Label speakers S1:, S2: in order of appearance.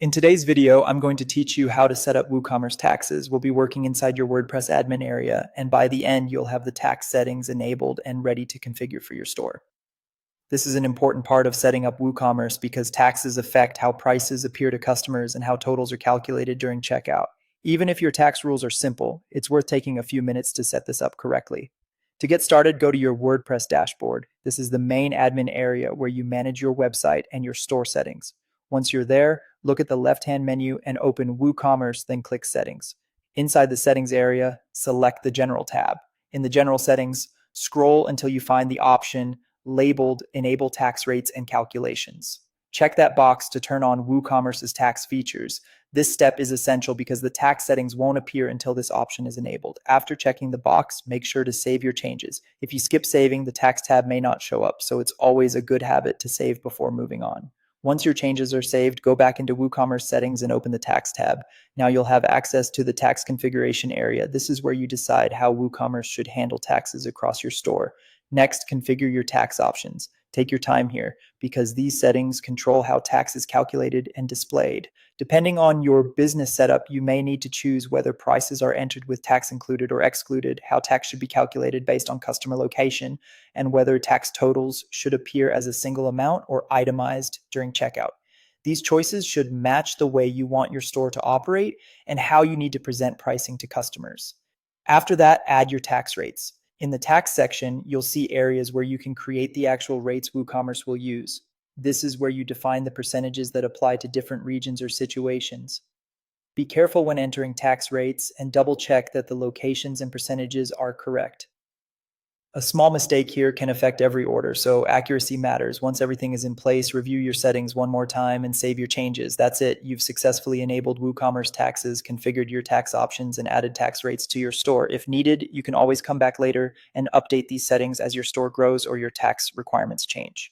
S1: In today's video, I'm going to teach you how to set up WooCommerce taxes. We'll be working inside your WordPress admin area, and by the end, you'll have the tax settings enabled and ready to configure for your store. This is an important part of setting up WooCommerce because taxes affect how prices appear to customers and how totals are calculated during checkout. Even if your tax rules are simple, it's worth taking a few minutes to set this up correctly. To get started, go to your WordPress dashboard. This is the main admin area where you manage your website and your store settings. Once you're there, look at the left-hand menu and open WooCommerce, then click Settings. Inside the Settings area, select the General tab. In the General Settings, scroll until you find the option labeled Enable Tax Rates and Calculations. Check that box to turn on WooCommerce's tax features. This step is essential because the tax settings won't appear until this option is enabled. After checking the box, make sure to save your changes. If you skip saving, the tax tab may not show up, so it's always a good habit to save before moving on. Once your changes are saved, go back into WooCommerce settings and open the tax tab. Now you'll have access to the tax configuration area. This is where you decide how WooCommerce should handle taxes across your store. Next, configure your tax options. Take your time here because these settings control how tax is calculated and displayed. Depending on your business setup, you may need to choose whether prices are entered with tax included or excluded, how tax should be calculated based on customer location, and whether tax totals should appear as a single amount or itemized during checkout. These choices should match the way you want your store to operate and how you need to present pricing to customers. After that, add your tax rates. In the tax section, you'll see areas where you can create the actual rates WooCommerce will use. This is where you define the percentages that apply to different regions or situations. Be careful when entering tax rates and double check that the locations and percentages are correct. A small mistake here can affect every order, so accuracy matters. Once everything is in place, review your settings one more time and save your changes. That's it. You've successfully enabled WooCommerce taxes, configured your tax options, and added tax rates to your store. If needed, you can always come back later and update these settings as your store grows or your tax requirements change.